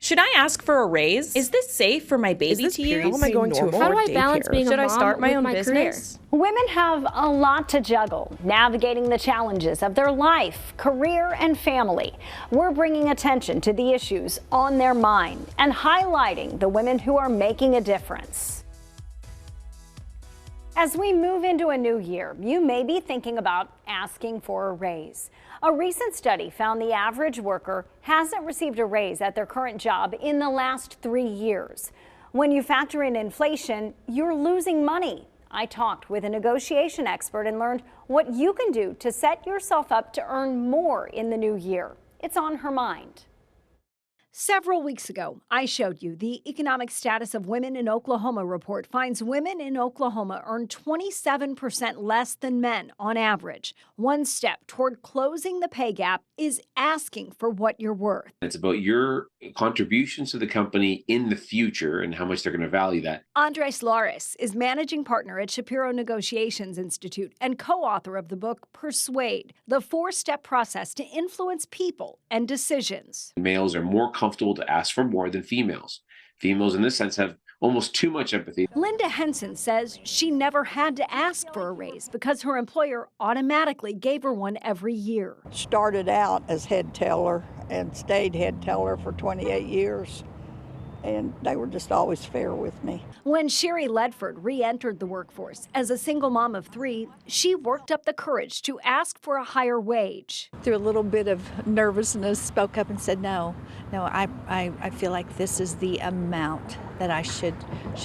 Should I ask for a raise? Is this safe for my baby to use? How am I going to afford How do I daycare? balance being a Should mom I start my with own my business? career? Women have a lot to juggle, navigating the challenges of their life, career, and family. We're bringing attention to the issues on their mind and highlighting the women who are making a difference. As we move into a new year, you may be thinking about asking for a raise. A recent study found the average worker hasn't received a raise at their current job in the last 3 years. When you factor in inflation, you're losing money. I talked with a negotiation expert and learned what you can do to set yourself up to earn more in the new year. It's on her mind. Several weeks ago, I showed you the Economic Status of Women in Oklahoma report finds women in Oklahoma earn 27% less than men on average. One step toward closing the pay gap is asking for what you're worth. It's about your contributions to the company in the future and how much they're going to value that. Andres Lares is managing partner at Shapiro Negotiations Institute and co-author of the book Persuade, the 4-step process to influence people and decisions. Males are more comfortable to ask for more than females. Females, in this sense, have almost too much empathy. Linda Henson says she never had to ask for a raise because her employer automatically gave her one every year. Started out as head teller and stayed head teller for 28 years. And they were just always fair with me. When Sherry Ledford re-entered the workforce as a single mom of 3, she worked up the courage to ask for a higher wage. Through a little bit of nervousness, spoke up and said, no, I feel like this is the amount that I should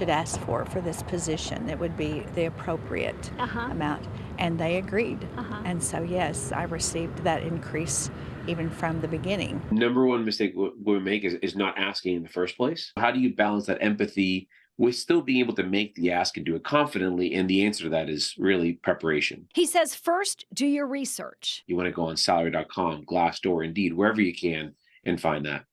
ask for this position. It would be the appropriate amount. And they agreed. And so, yes, I received that increase even from the beginning. Number one mistake women make is not asking in the first place. How do you balance that empathy with still being able to make the ask and do it confidently? And the answer to that is really preparation. He says, first, do your research. You want to go on salary.com, Glassdoor, Indeed, wherever you can, and find that.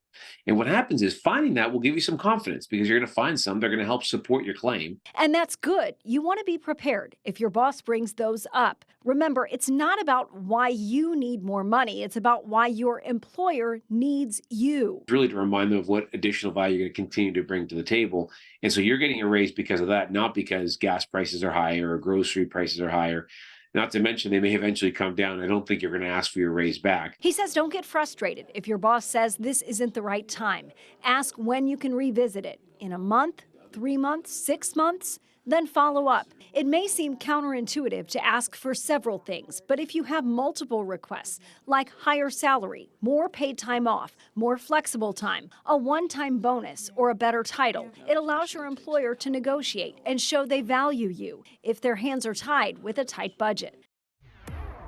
And what happens is finding that will give you some confidence because you're going to find some that are going to help support your claim. And that's good. You want to be prepared if your boss brings those up. Remember, it's not about why you need more money. It's about why your employer needs you. It's really to remind them of what additional value you're going to continue to bring to the table. And so you're getting a raise because of that, not because gas prices are higher or grocery prices are higher. Not to mention, they may eventually come down. I don't think you're going to ask for your raise back. He says don't get frustrated if your boss says this isn't the right time. Ask when you can revisit it. In a month, 3 months, 6 months? Then follow up. It may seem counterintuitive to ask for several things, but if you have multiple requests, like higher salary, more paid time off, more flexible time, a one-time bonus, or a better title, it allows your employer to negotiate and show they value you if their hands are tied with a tight budget.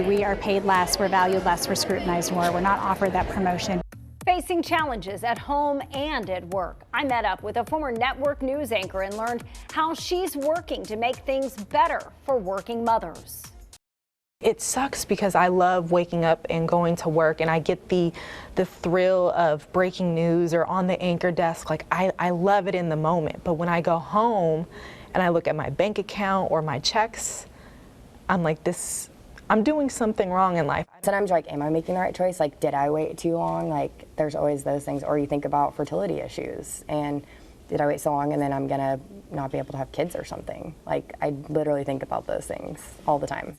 We are paid less, we're valued less, we're scrutinized more, we're not offered that promotion. Facing challenges at home and at work, I met up with a former network news anchor and learned how she's working to make things better for working mothers. It sucks because I love waking up and going to work, and I get the thrill of breaking news or on the anchor desk. Like I love it in the moment, but when I go home and I look at my bank account or my checks, I'm like, I'm doing something wrong in life. Sometimes you're like, am I making the right choice? Like, did I wait too long? Like, there's always those things. Or you think about fertility issues and did I wait so long and then I'm gonna not be able to have kids or something? Like, I literally think about those things all the time.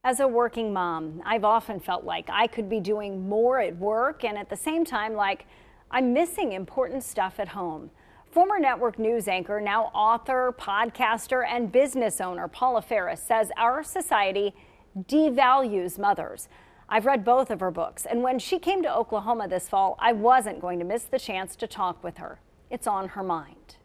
As a working mom, I've often felt like I could be doing more at work and at the same time like I'm missing important stuff at home. Former network news anchor, now author, podcaster, and business owner Paula Faris says our society devalues mothers. I've read both of her books, and when she came to Oklahoma this fall, I wasn't going to miss the chance to talk with her. It's on her mind.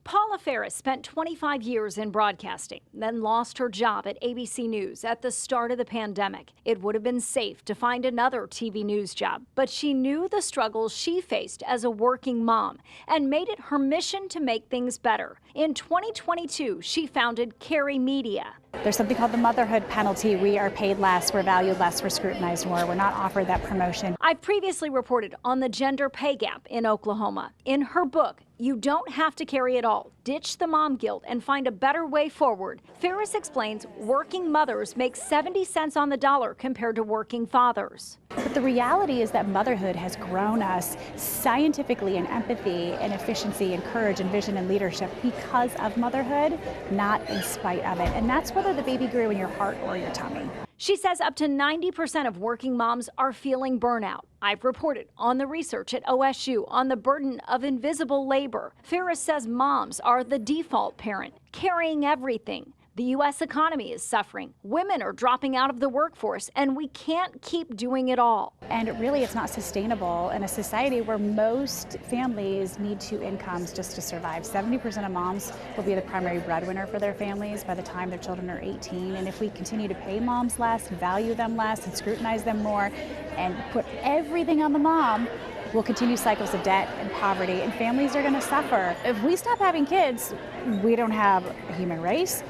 Paula Faris spent 25 years in broadcasting, then lost her job at ABC News at the start of the pandemic. It would have been safe to find another TV news job, but she knew the struggles she faced as a working mom and made it her mission to make things better. In 2022, she founded Carey Media. There's something called the motherhood penalty. We are paid less, we're valued less, we're scrutinized more, we're not offered that promotion. I've previously reported on the gender pay gap in Oklahoma. In her book, You don't have to carry it all. Ditch the mom guilt and find a better way forward. Ferris explains working mothers make 70 cents on the dollar compared to working fathers. But the reality is that motherhood has grown us scientifically in empathy and efficiency and courage and vision and leadership because of motherhood, not in spite of it. And that's whether the baby grew in your heart or your tummy. She says up to 90% of working moms are feeling burnout. I've reported on the research at OSU on the burden of invisible labor. Ferris says moms are the default parent, carrying everything. The U.S. economy is suffering. Women are dropping out of the workforce, and we can't keep doing it all. And really, it's not sustainable in a society where most families need 2 incomes just to survive. 70% of moms will be the primary breadwinner for their families by the time their children are 18. And if we continue to pay moms less, value them less, and scrutinize them more, and put everything on the mom, we'll continue cycles of debt and poverty, and families are going to suffer. If we stop having kids, we don't have a human race.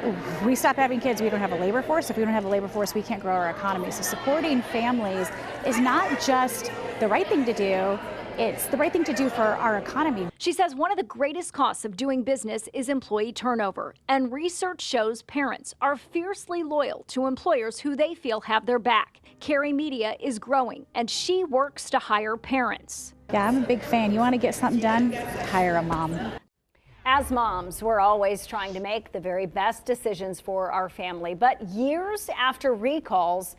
If we stop having kids, we don't have a labor force. If we don't have a labor force, we can't grow our economy. So supporting families is not just the right thing to do, it's the right thing to do for our economy. She says one of the greatest costs of doing business is employee turnover, and research shows parents are fiercely loyal to employers who they feel have their back. Carey Media is growing, and she works to hire parents. Yeah, I'm a big fan. You want to get something done? Hire a mom. As moms, we're always trying to make the very best decisions for our family. But years after recalls,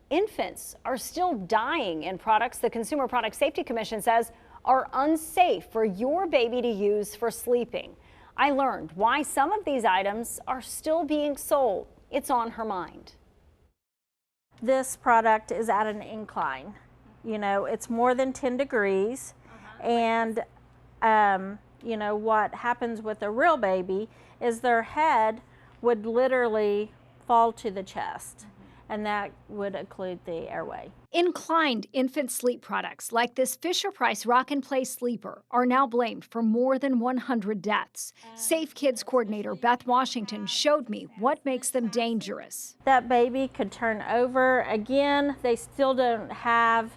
infants are still dying in products the Consumer Product Safety Commission says are unsafe for your baby to use for sleeping. I learned why some of these items are still being sold. It's on her mind. This product is at an incline. You know, it's more than 10 degrees. And you know, what happens with a real baby is their head would literally fall to the chest, and that would occlude the airway. Inclined infant sleep products like this Fisher-Price Rock and Play sleeper are now blamed for more than 100 deaths. Safe Kids coordinator Beth Washington showed me what makes them dangerous. That baby could turn over again. They still don't have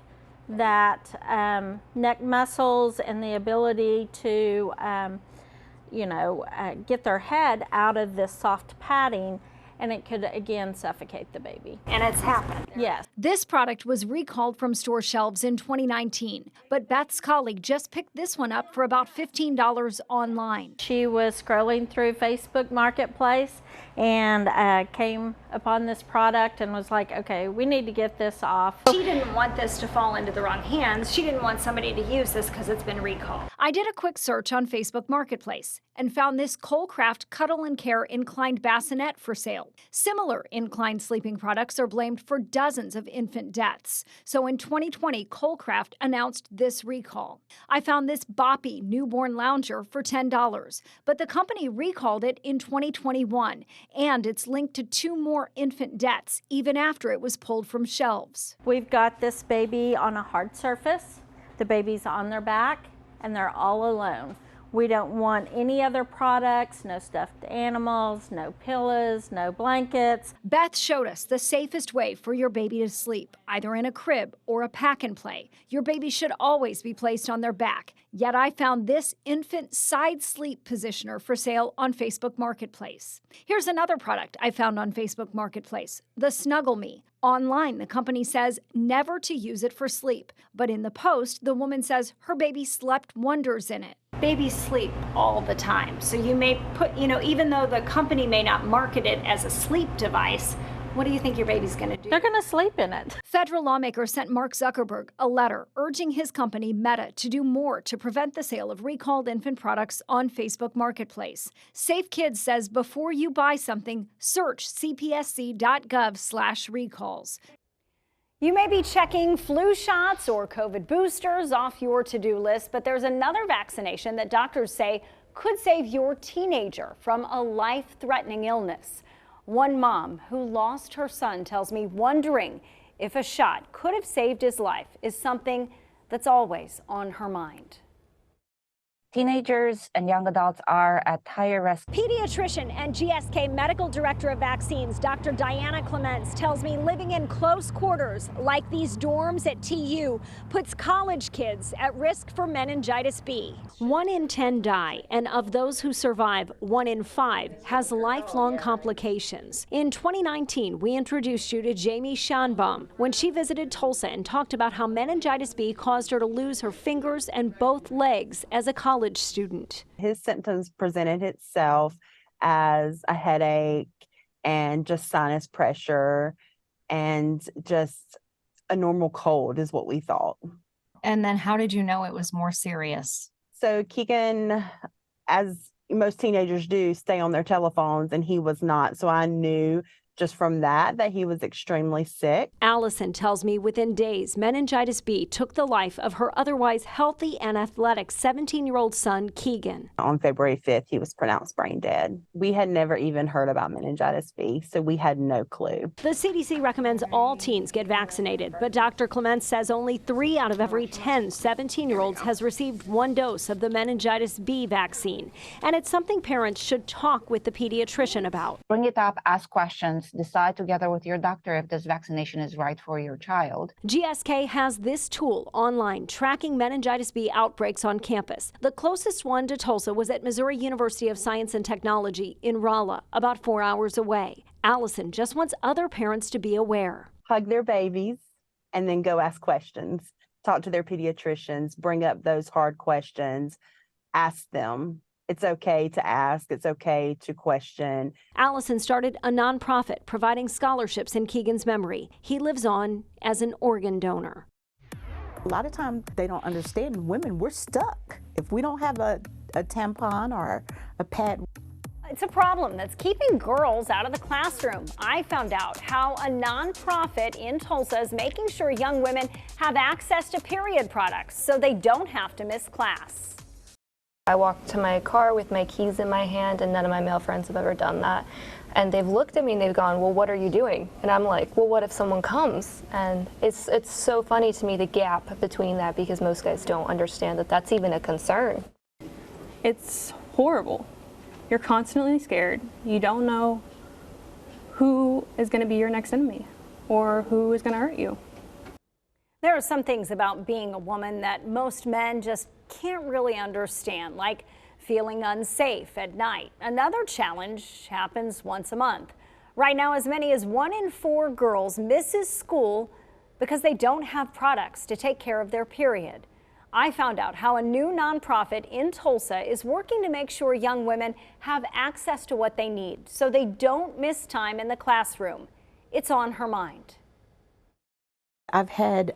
that neck muscles and the ability to, get their head out of this soft padding, and it could again suffocate the baby. And it's happened. Yes. This product was recalled from store shelves in 2019, but Beth's colleague just picked this one up for about $15 online. She was scrolling through Facebook Marketplace and came upon this product and was like, okay, we need to get this off. She didn't want this to fall into the wrong hands. She didn't want somebody to use this because it's been recalled. I did a quick search on Facebook Marketplace and found this Colcraft Cuddle and Care inclined bassinet for sale. Similar inclined sleeping products are blamed for dozens of infant deaths. So in 2020, Colcraft announced this recall. I found this Boppy newborn lounger for $10, but the company recalled it in 2021, and it's linked to 2 more infant deaths even after it was pulled from shelves. We've got this baby on a hard surface. The baby's on their back, and they're all alone. We don't want any other products, no stuffed animals, no pillows, no blankets. Beth showed us the safest way for your baby to sleep, either in a crib or a pack and play. Your baby should always be placed on their back. Yet I found this infant side sleep positioner for sale on Facebook Marketplace. Here's another product I found on Facebook Marketplace, the Snuggle Me. Online, the company says never to use it for sleep, but in the post, the woman says her baby slept wonders in it. Babies sleep all the time, so you may put, even though the company may not market it as a sleep device, what do you think your baby's going to do? They're going to sleep in it. Federal lawmakers sent Mark Zuckerberg a letter urging his company Meta to do more to prevent the sale of recalled infant products on Facebook Marketplace. Safe Kids says before you buy something, search cpsc.gov/recalls. You may be checking flu shots or COVID boosters off your to-do list, but there's another vaccination that doctors say could save your teenager from a life-threatening illness. One mom who lost her son tells me wondering if a shot could have saved his life is something that's always on her mind. Teenagers and young adults are at higher risk. Pediatrician and GSK Medical Director of Vaccines, Dr. Diana Clements, tells me living in close quarters like these dorms at TU puts college kids at risk for meningitis B. 1 in 10 die, and of those who survive, 1 in 5 has lifelong complications. In 2019, we introduced you to Jamie Schanbaum when she visited Tulsa and talked about how meningitis B caused her to lose her fingers and both legs as a college student. His symptoms presented itself as a headache and just sinus pressure and just a normal cold is what we thought. And then how did you know it was more serious? So Keegan, as most teenagers do, stay on their telephones, and he was not. So I knew just from that he was extremely sick. Allison tells me within days, meningitis B took the life of her otherwise healthy and athletic 17-year-old son, Keegan. On February 5th, he was pronounced brain dead. We had never even heard about meningitis B, so we had no clue. The CDC recommends all teens get vaccinated, but Dr. Clements says only 3 out of every 10 17-year-olds has received 1 dose of the meningitis B vaccine. And it's something parents should talk with the pediatrician about. Bring it up, ask questions, decide together with your doctor if this vaccination is right for your child. GSK has this tool online tracking meningitis B outbreaks on campus. The closest one to Tulsa was at Missouri University of Science and Technology in Rolla, about 4 hours away. Allison just wants other parents to be aware. Hug their babies and then go ask questions. Talk to their pediatricians, bring up those hard questions, ask them. It's okay to ask. It's okay to question. Allison started a nonprofit providing scholarships in Keegan's memory. He lives on as an organ donor. A lot of times they don't understand. Women, we're stuck. If we don't have a tampon or a pad. It's a problem that's keeping girls out of the classroom. I found out how a nonprofit in Tulsa is making sure young women have access to period products so they don't have to miss class. I walked to my car with my keys in my hand, and none of my male friends have ever done that. And they've looked at me and they've gone, well, what are you doing? And I'm like, well, what if someone comes? And it's so funny to me, the gap between that, because most guys don't understand that that's even a concern. It's horrible. You're constantly scared. You don't know who is going to be your next enemy or who is going to hurt you. There are some things about being a woman that most men just can't really understand, like feeling unsafe at night. Another challenge happens once a month. Right now, as many as 1 in 4 girls misses school because they don't have products to take care of their period. I found out how a new nonprofit in Tulsa is working to make sure young women have access to what they need so they don't miss time in the classroom. It's on her mind. I've had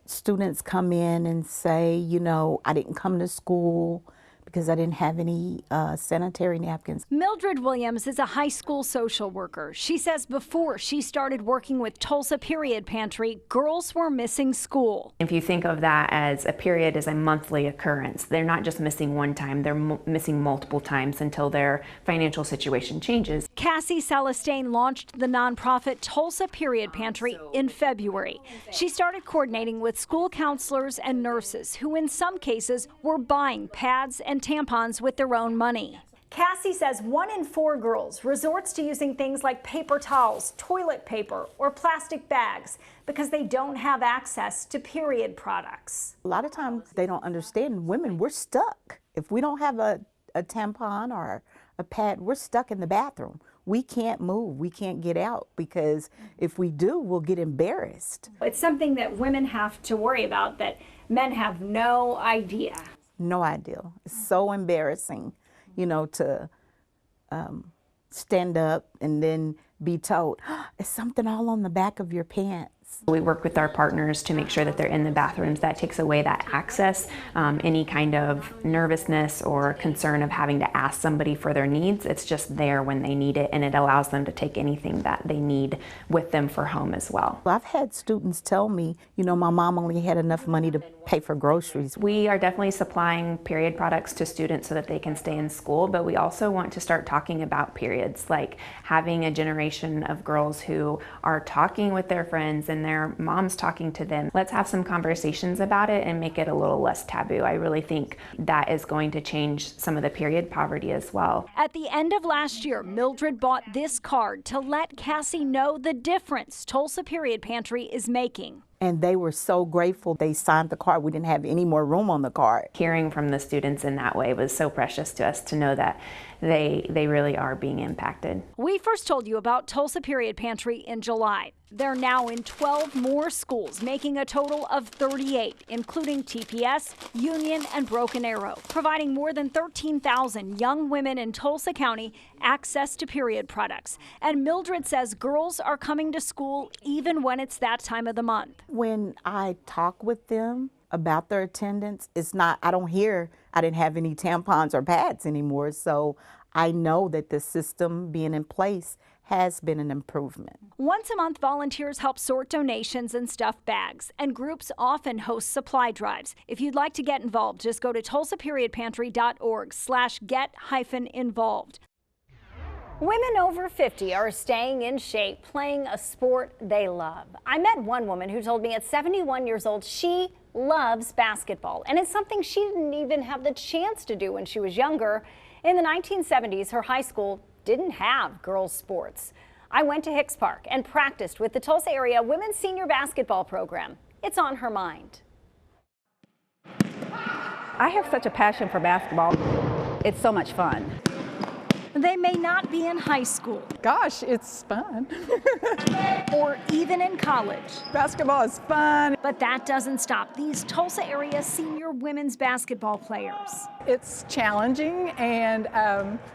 students come in and say, you know, I didn't come to school because I didn't have any sanitary napkins. Mildred Williams is a high school social worker. She says before she started working with Tulsa Period Pantry, girls were missing school. If you think of that as a period as a monthly occurrence, they're not just missing one time, they're missing multiple times until their financial situation changes. Cassie Celestine launched the nonprofit Tulsa Period Pantry in February. She started coordinating with school counselors and nurses who in some cases were buying pads and tampons with their own money. Cassie says 1 in 4 girls resorts to using things like paper towels, toilet paper, or plastic bags because they don't have access to period products. A lot of times they don't understand. Women, we're stuck. If we don't have a tampon or a pad, we're stuck in the bathroom. We can't move, we can't get out, because if we do, we'll get embarrassed. It's something that women have to worry about that men have no idea. No idea. It's so embarrassing, you know, to stand up and then be told, oh, it's something all on the back of your pants. We work with our partners to make sure that they're in the bathrooms. That takes away that access, any kind of nervousness or concern of having to ask somebody for their needs. It's just there when they need it, and it allows them to take anything that they need with them for home as well. I've had students tell me, you know, my mom only had enough money to pay for groceries. We are definitely supplying period products to students so that they can stay in school, but we also want to start talking about periods, like having a generation of girls who are talking with their friends and and their moms talking to them. Let's have some conversations about it and make it a little less taboo. I really think that is going to change some of the period poverty as well. At the end of last year, Mildred bought this card to let Cassie know the difference Tulsa Period Pantry is making. And they were so grateful. They signed the card. We didn't have any more room on the card. Hearing from the students in that way was so precious to us, to know that they really are being impacted. We first told you about Tulsa Period Pantry in July. They're now in 12 more schools, making a total of 38, including TPS, Union, and Broken Arrow, providing more than 13,000 young women in Tulsa County access to period products. And Mildred says girls are coming to school even when it's that time of the month. When I talk with them about their attendance, it's not, I don't hear I didn't have any tampons or pads anymore. So I know that the system being in place has been an improvement. Once a month, volunteers help sort donations and stuff bags, and groups often host supply drives. If you'd like to get involved, just go to tulsaperiodpantry.org/get-involved. Women over 50 are staying in shape, playing a sport they love. I met one woman who told me at 71 years old she loves basketball, and it's something she didn't even have the chance to do when she was younger. In the 1970s, her high school didn't have girls' sports. I went to Hicks Park and practiced with the Tulsa area women's senior basketball program. It's on her mind. I have such a passion for basketball. It's so much fun. They may not be in high school. Gosh, it's fun. Or even in college. Basketball is fun. But that doesn't stop these Tulsa area senior women's basketball players. It's challenging, and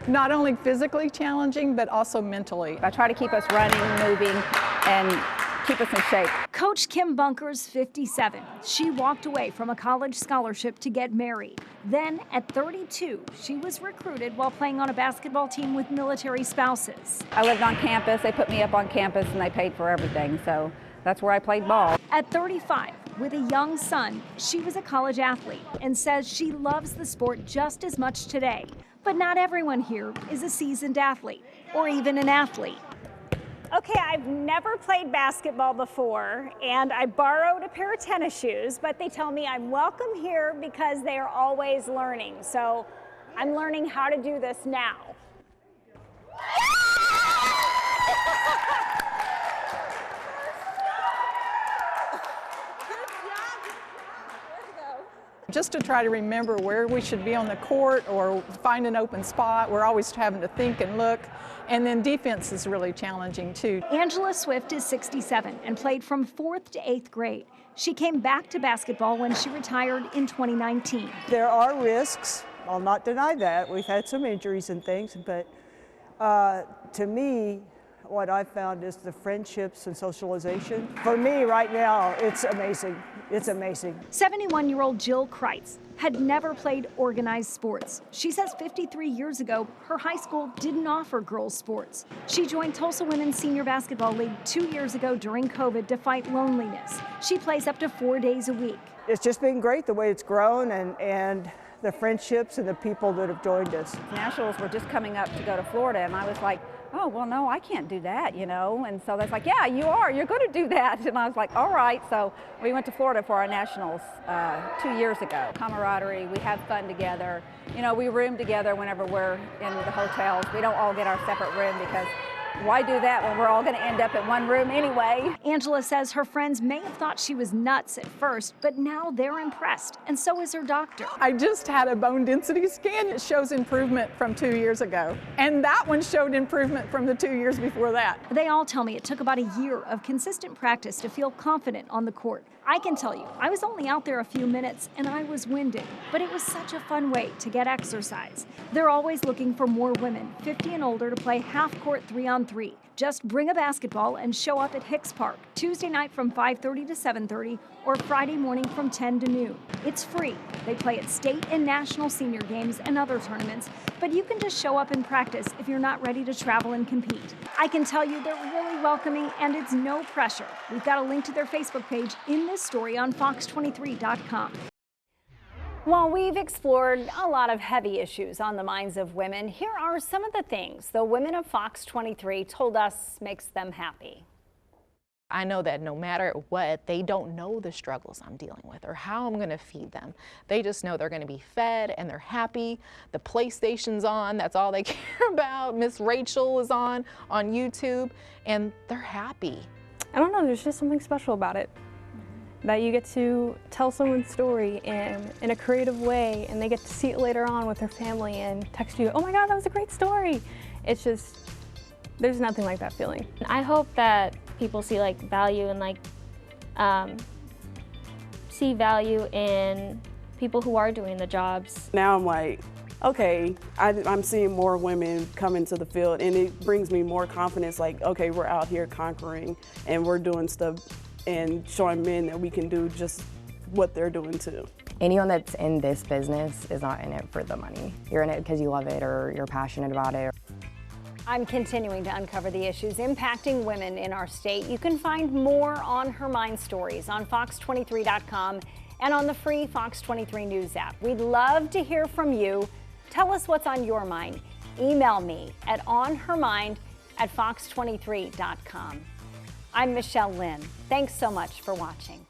not only physically challenging, but also mentally. I try to keep us running, moving, and keep us in shape. Coach Kim Bunker's 57. She walked away from a college scholarship to get married. Then at 32, she was recruited while playing on a basketball team with military spouses. I lived on campus. They put me up on campus and they paid for everything. So that's where I played ball. At 35, with a young son, she was a college athlete and says she loves the sport just as much today. But not everyone here is a seasoned athlete or even an athlete. Okay, I've never played basketball before, and I borrowed a pair of tennis shoes, but they tell me I'm welcome here because they are always learning. So I'm learning how to do this now. Just to try to remember where we should be on the court or find an open spot. We're always having to think and look. And then defense is really challenging too. Angela Swift is 67 and played from 4th to 8th grade. She came back to basketball when she retired in 2019. There are risks. I'll not deny that. We've had some injuries and things, but to me, what I've found is the friendships and socialization. For me right now, it's amazing. It's amazing. 71-year-old Jill Kreitz had never played organized sports. She says 53 years ago, her high school didn't offer girls' sports. She joined Tulsa Women's Senior Basketball League 2 years ago during COVID to fight loneliness. She plays up to 4 days a week. It's just been great the way it's grown and the friendships and the people that have joined us. Nationals were just coming up to go to Florida, and I was like, oh, well, no, I can't do that, you know. And so they're like, yeah, you are. You're going to do that. And I was like, all right. So we went to Florida for our nationals 2 years ago. Camaraderie, we have fun together. You know, we room together whenever we're in the hotels. We don't all get our separate room because why do that when we're all going to end up in one room anyway? Angela says her friends may have thought she was nuts at first, but now they're impressed, and so is her doctor. I just had a bone density scan. It shows improvement from 2 years ago. And that one showed improvement from the 2 years before that. They all tell me it took about a year of consistent practice to feel confident on the court. I can tell you, I was only out there a few minutes and I was winded, but it was such a fun way to get exercise. They're always looking for more women, 50 and older, to play half-court 3-on-3. Just bring a basketball and show up at Hicks Park, Tuesday night from 5:30 to 7:30 or Friday morning from 10 to noon. It's free. They play at state and national senior games and other tournaments, but you can just show up and practice if you're not ready to travel and compete. I can tell you they're really welcoming and it's no pressure. We've got a link to their Facebook page in this story on fox23.com. While we've explored a lot of heavy issues on the minds of women, here are some of the things the women of Fox 23 told us makes them happy. I know that no matter what, they don't know the struggles I'm dealing with or how I'm gonna feed them. They just know they're gonna be fed and they're happy. The PlayStation's on, that's all they care about. Miss Rachel is on YouTube, and they're happy. I don't know, there's just something special about it. That you get to tell someone's story in a creative way, and they get to see it later on with their family and text you, oh my God, that was a great story. It's just, there's nothing like that feeling. I hope that people see like value and like see value in people who are doing the jobs. Now I'm like, okay, I'm seeing more women come into the field, and it brings me more confidence, like, okay, we're out here conquering and we're doing stuff and showing men that we can do just what they're doing too. Anyone that's in this business is not in it for the money. You're in it because you love it or you're passionate about it. I'm continuing to uncover the issues impacting women in our state. You can find more on Her Mind Stories on Fox23.com and on the free Fox 23 News app. We'd love to hear from you. Tell us what's on your mind. Email me at onhermind@fox23.com. I'm Michelle Lynn. Thanks so much for watching.